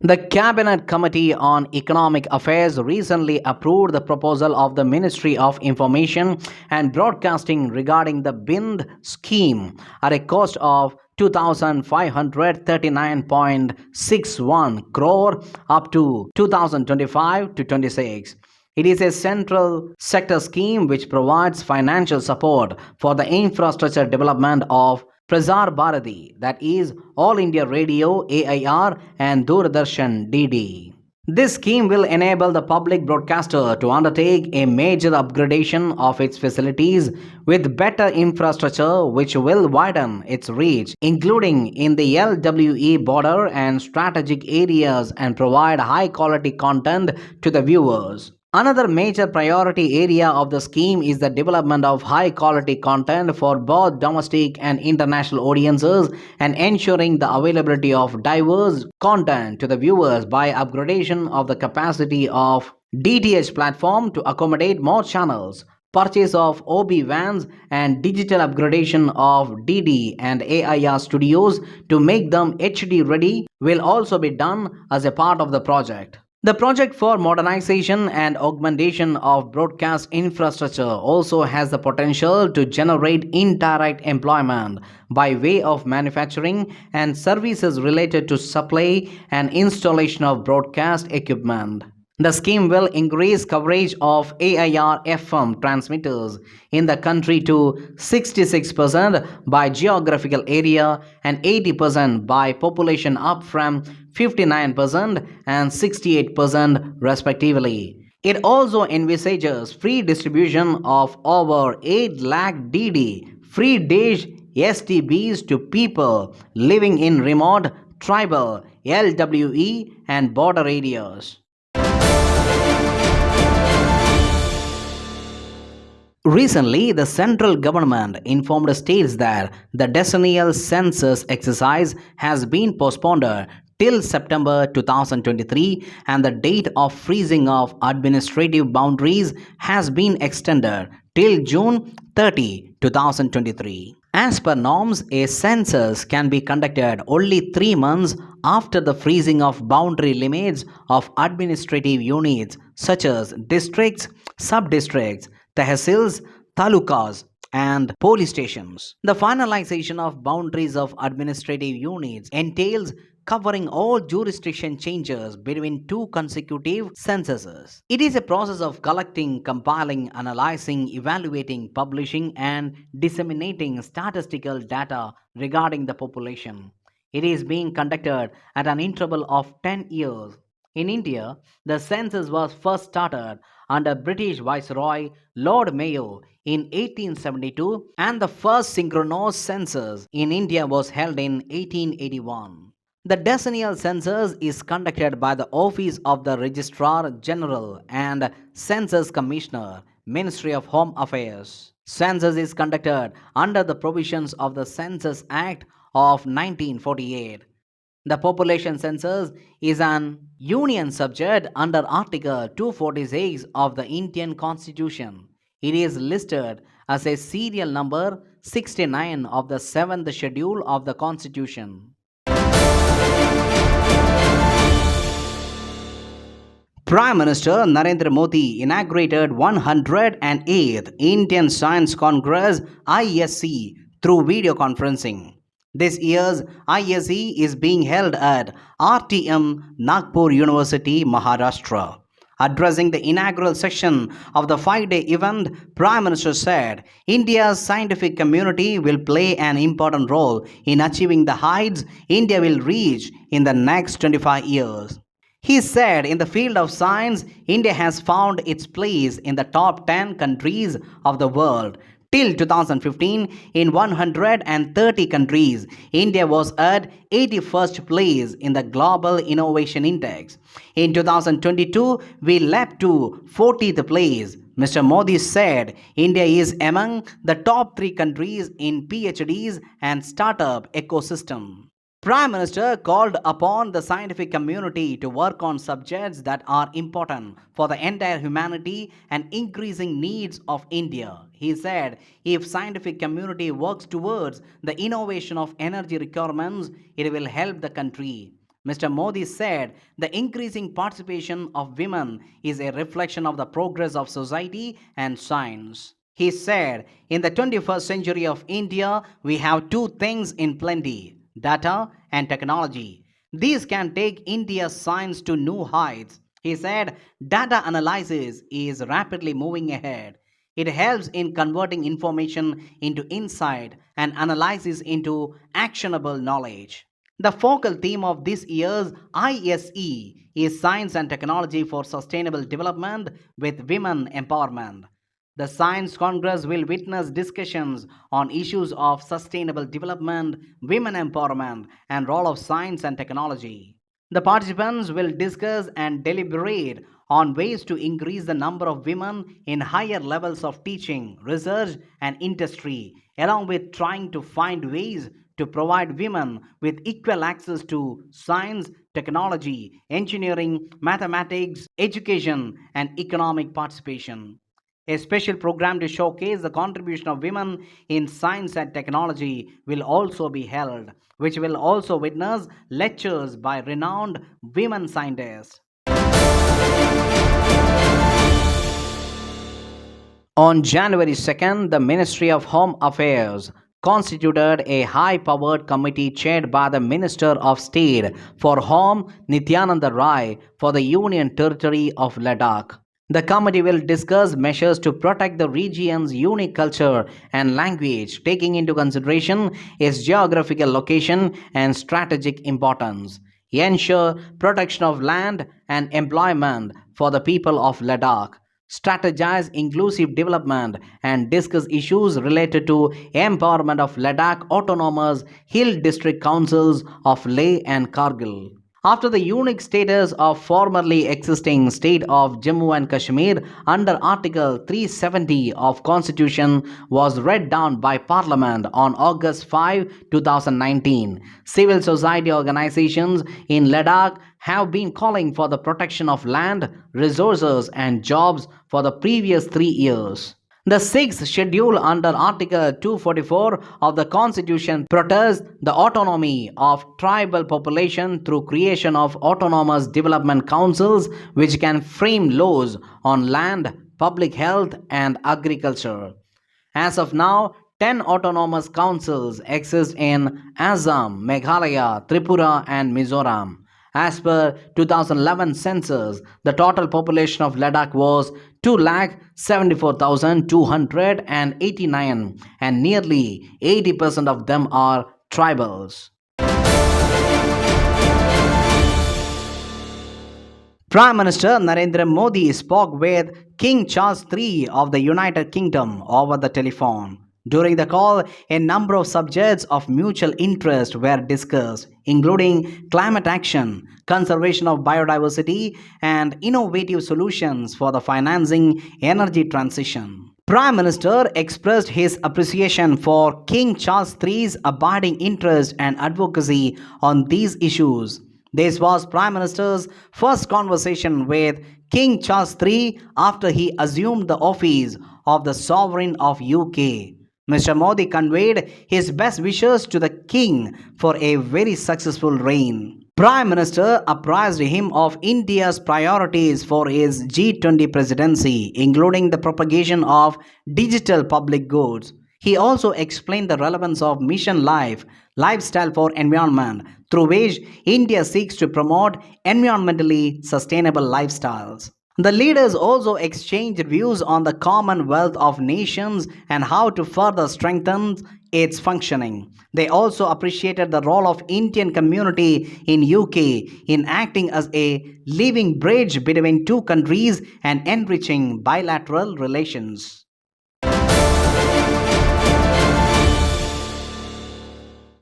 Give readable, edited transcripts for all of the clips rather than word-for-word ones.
The Cabinet Committee on Economic Affairs recently approved the proposal of the Ministry of Information and Broadcasting regarding the BIND scheme at a cost of 2,539.61 crore up to 2025 to 26. It is a central sector scheme which provides financial support for the infrastructure development of Prasar Bharati, that is All India Radio AIR and Doordarshan DD. This scheme will enable the public broadcaster to undertake a major upgradation of its facilities with better infrastructure which will widen its reach, including in the LWE border and strategic areas, and provide high quality content to the viewers. Another major priority area of the scheme is the development of high quality content for both domestic and international audiences and ensuring the availability of diverse content to the viewers by upgradation of the capacity of DTH platform to accommodate more channels. Purchase of OB vans and digital upgradation of DD and AIR studios to make them HD ready will also be done as a part of the project. The project for modernization and augmentation of broadcast infrastructure also has the potential to generate indirect employment by way of manufacturing and services related to supply and installation of broadcast equipment. The scheme will increase coverage of AIR FM transmitters in the country to 66% by geographical area and 80% by population, up from 59% and 68% respectively. It also envisages free distribution of over 8 lakh DD free dish STBs to people living in remote, tribal, LWE and border areas. Recently, the central government informed states that the decennial census exercise has been postponed till September 2023 and the date of freezing of administrative boundaries has been extended till June 30, 2023. As per norms, a census can be conducted only 3 months after the freezing of boundary limits of administrative units such as districts, sub-districts, tehsils, talukas, and police stations. The finalization of boundaries of administrative units entails covering all jurisdiction changes between two consecutive censuses. It is a process of collecting, compiling, analyzing, evaluating, publishing, and disseminating statistical data regarding the population. It is being conducted at an interval of 10 years. In India, the census was first started under British Viceroy Lord Mayo in 1872 and the first synchronous census in India was held in 1881. The decennial census is conducted by the Office of the Registrar General and Census Commissioner, Ministry of Home Affairs. Census is conducted under the provisions of the Census Act of 1948. The population census is an union subject under Article 246 of the Indian Constitution. It is listed as a serial number 69 of the 7th schedule of the Constitution. Prime Minister Narendra Modi inaugurated 108th Indian Science Congress ISC through video conferencing. This year's ISC is being held at RTM Nagpur University, Maharashtra. Addressing the inaugural session of the 5-day event, Prime Minister said, India's scientific community will play an important role in achieving the heights India will reach in the next 25 years. He said, in the field of science, India has found its place in the top 10 countries of the world. Till 2015, in 130 countries, India was at 81st place in the Global Innovation Index. In 2022, we leapt to 40th place. Mr. Modi said India is among the top 3 countries in PhDs and startup ecosystem. Prime Minister called upon the scientific community to work on subjects that are important for the entire humanity and increasing needs of India. He said, if scientific community works towards the innovation of energy requirements, it will help the country. Mr. Modi said the increasing participation of women is a reflection of the progress of society and science. He said, in the 21st century of India, we have two things in plenty: data and technology. These can take India's science to new heights. He said, data analysis is rapidly moving ahead. It helps in converting information into insight and analysis into actionable knowledge. The focal theme of this year's ISE is Science and Technology for Sustainable Development with Women Empowerment. The Science Congress will witness discussions on issues of sustainable development, women empowerment, and role of science and technology. The participants will discuss and deliberate on ways to increase the number of women in higher levels of teaching, research, and industry, along with trying to find ways to provide women with equal access to science, technology, engineering, mathematics, education, and economic participation. A special program to showcase the contribution of women in science and technology will also be held, which will also witness lectures by renowned women scientists. On January 2nd, the Ministry of Home Affairs constituted a high-powered committee chaired by the Minister of State for Home Nityananda Rai for the Union Territory of Ladakh. The committee will discuss measures to protect the region's unique culture and language, taking into consideration its geographical location and strategic importance. Ensure protection of land and employment for the people of Ladakh. Strategize inclusive development and discuss issues related to empowerment of Ladakh autonomous hill district councils of Leh and Kargil. After the unique status of formerly existing state of Jammu and Kashmir under Article 370 of Constitution was read down by Parliament on August 5, 2019, civil society organizations in Ladakh have been calling for the protection of land, resources and jobs for the previous 3 years. The sixth schedule under Article 244 of the Constitution protects the autonomy of tribal population through creation of autonomous development councils which can frame laws on land, public health and agriculture. As of now, 10 autonomous councils exist in Assam, Meghalaya, Tripura and Mizoram. As per 2011 census, the total population of Ladakh was 2,74,289 and nearly 80% of them are tribals. Prime Minister Narendra Modi spoke with King Charles III of the United Kingdom over the telephone. During the call, a number of subjects of mutual interest were discussed, including climate action, conservation of biodiversity, and innovative solutions for the financing energy transition. Prime Minister expressed his appreciation for King Charles III's abiding interest and advocacy on these issues. This was Prime Minister's first conversation with King Charles III after he assumed the office of the Sovereign of UK. Mr. Modi conveyed his best wishes to the King for a very successful reign. Prime Minister apprised him of India's priorities for his G20 presidency, including the propagation of digital public goods. He also explained the relevance of Mission Life, Lifestyle for Environment, through which India seeks to promote environmentally sustainable lifestyles. The leaders also exchanged views on the Commonwealth of Nations and how to further strengthen its functioning. They also appreciated the role of Indian community in UK in acting as a living bridge between two countries and enriching bilateral relations.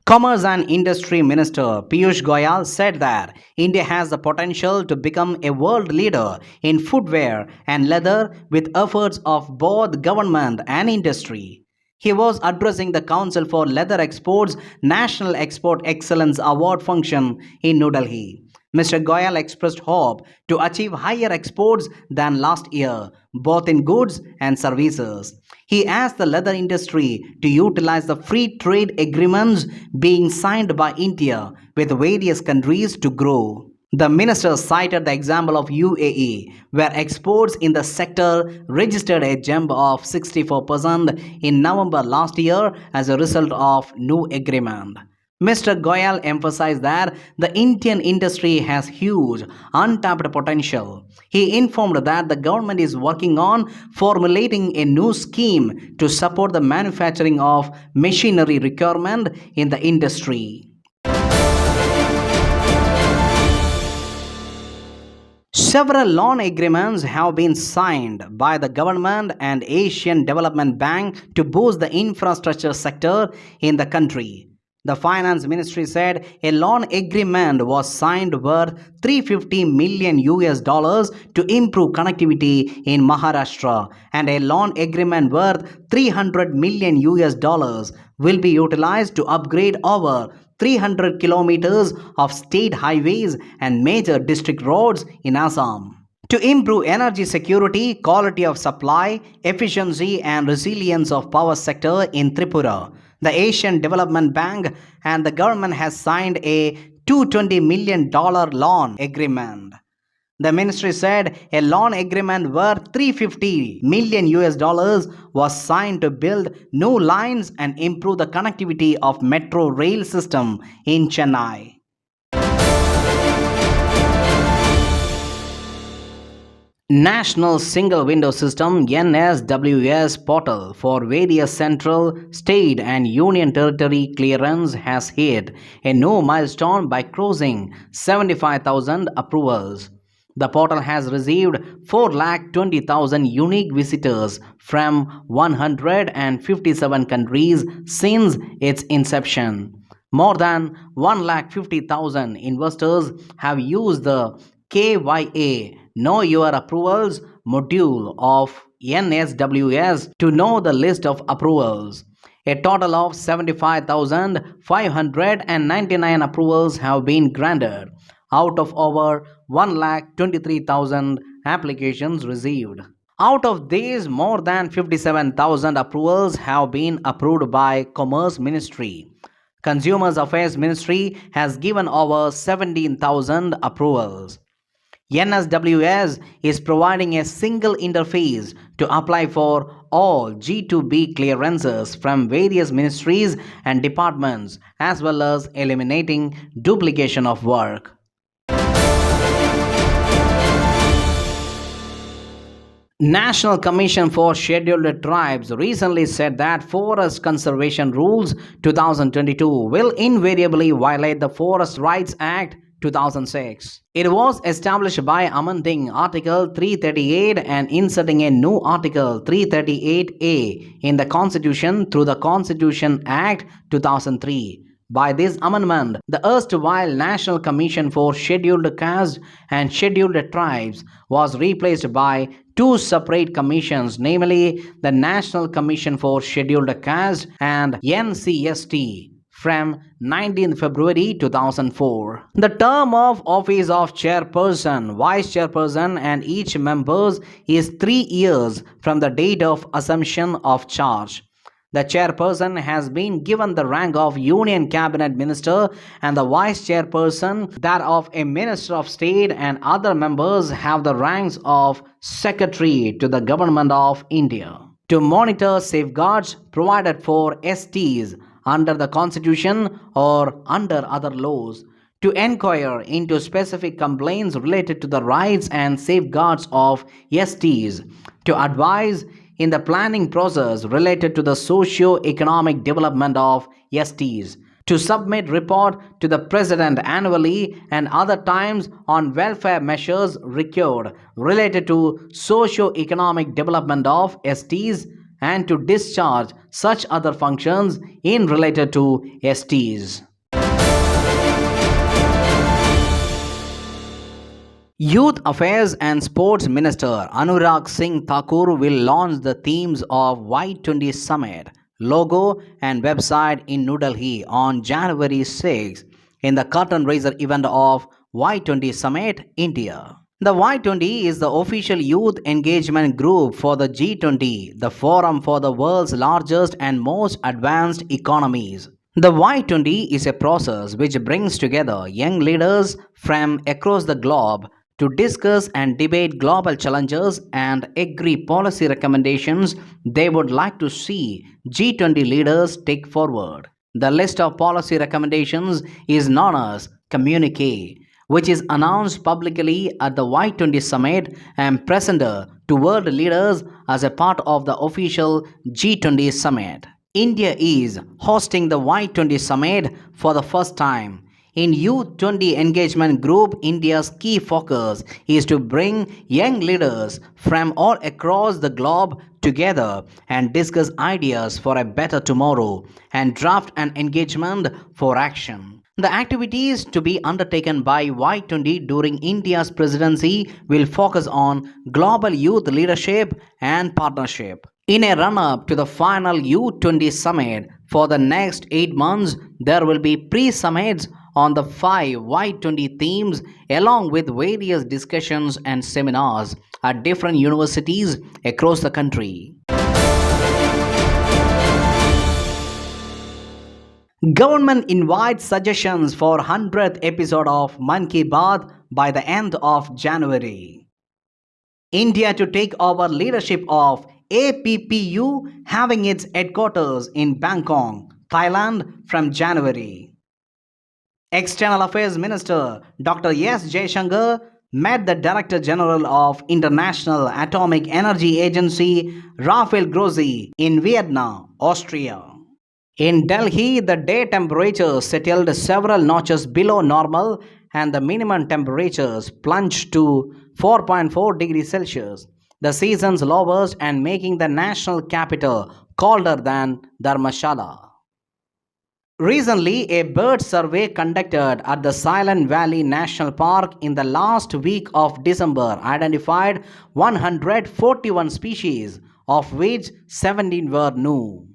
Commerce and Industry Minister Piyush Goyal said that India has the potential to become a world leader in footwear and leather with efforts of both government and industry. He was addressing the Council for Leather Exports National Export Excellence Award function in New Delhi. Mr. Goyal expressed hope to achieve higher exports than last year, both in goods and services. He asked the leather industry to utilize the free trade agreements being signed by India with various countries to grow. The minister cited the example of UAE, where exports in the sector registered a jump of 64% in November last year as a result of new agreement. Mr. Goyal emphasized that the Indian industry has huge untapped potential. He informed that the government is working on formulating a new scheme to support the manufacturing of machinery requirement in the industry. Several loan agreements have been signed by the government and Asian Development Bank to boost the infrastructure sector in the country. The Finance Ministry said a loan agreement was signed worth 350 million US dollars to improve connectivity in Maharashtra, and a loan agreement worth 300 million US dollars will be utilized to upgrade over 300 kilometers of state highways and major district roads in Assam. To improve energy security, quality of supply, efficiency and resilience of power sector in Tripura, the Asian Development Bank and the government has signed a $220 million loan agreement. The ministry said a loan agreement worth 350 million US dollars was signed to build new lines and improve the connectivity of metro rail system in Chennai. National Single Window System NSWS portal for various central, state and union territory clearance has hit a new milestone by crossing 75,000 approvals. The portal has received 420,000 unique visitors from 157 countries since its inception. More than 150,000 investors have used the KYA Know Your Approvals module of NSWS to know the list of approvals. A total of 75,599 approvals have been granted out of over 123,000 applications received. Out of these, more than 57,000 approvals have been approved by Commerce Ministry. Consumers Affairs Ministry has given over 17,000 approvals. NSWS is providing a single interface to apply for all G2B clearances from various ministries and departments, as well as eliminating duplication of work. National Commission for Scheduled Tribes recently said that Forest Conservation Rules 2022 will invariably violate the Forest Rights Act 2006. It was established by amending Article 338 and inserting a new Article 338A in the Constitution through the Constitution Act 2003. By this amendment, the erstwhile National Commission for Scheduled Castes and Scheduled Tribes was replaced by two separate commissions, namely the National Commission for Scheduled Castes and NCST, from 19th February 2004. The term of office of chairperson, vice chairperson and each members is 3 years from the date of assumption of charge. The chairperson has been given the rank of Union Cabinet Minister and the vice chairperson that of a Minister of State, and other members have the ranks of Secretary to the Government of India. To monitor safeguards provided for STs under the Constitution or under other laws, to inquire into specific complaints related to the rights and safeguards of STs, to advise in the planning process related to the socio-economic development of STs, to submit report to the President annually and other times on welfare measures required related to socio-economic development of STs, and to discharge such other functions in related to STs. Youth Affairs and Sports Minister Anurag Singh Thakur will launch the themes of Y20 Summit logo and website in New Delhi on January 6 in the curtain raiser event of Y20 Summit, India. The Y20 is the official youth engagement group for the G20, the forum for the world's largest and most advanced economies. The Y20 is a process which brings together young leaders from across the globe to discuss and debate global challenges and agree policy recommendations they would like to see G20 leaders take forward. The list of policy recommendations is known as Communique, which is announced publicly at the Y20 summit and presented to world leaders as a part of the official G20 summit. India is hosting the Y20 summit for the first time. In Youth 20 Engagement Group, India's key focus is to bring young leaders from all across the globe together and discuss ideas for a better tomorrow and draft an engagement for action. The activities to be undertaken by Y20 during India's presidency will focus on global youth leadership and partnership. In a run up to the final U20 summit for the next 8 months, there will be pre summits on the 5 Y20 themes along with various discussions and seminars at different universities across the country. Government invites suggestions for 100th episode of Man Ki Baat by the end of January. India to take over leadership of APPU, having its headquarters in Bangkok, Thailand from January. External Affairs Minister Dr. S. Jaishankar met the Director General of International Atomic Energy Agency Rafael Grossi in Vienna, Austria. In Delhi, the day temperature settled several notches below normal and the minimum temperatures plunged to 4.4 degrees Celsius, the season's lowest, and making the national capital colder than Dharmshala. Recently, a bird survey conducted at the Silent Valley National Park in the last week of December identified 141 species, of which 17 were new.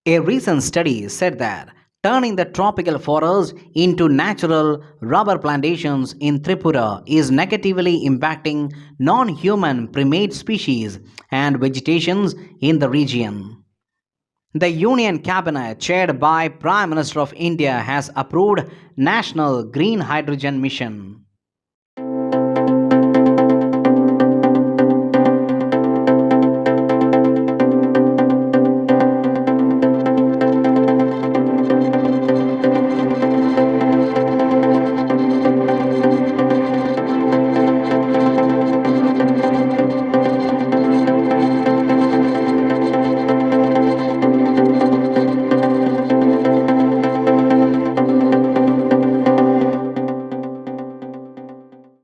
A recent study said that turning the tropical forest into natural rubber plantations in Tripura is negatively impacting non-human primate species and vegetations in the region. The Union Cabinet, chaired by Prime Minister of India, has approved National Green Hydrogen Mission.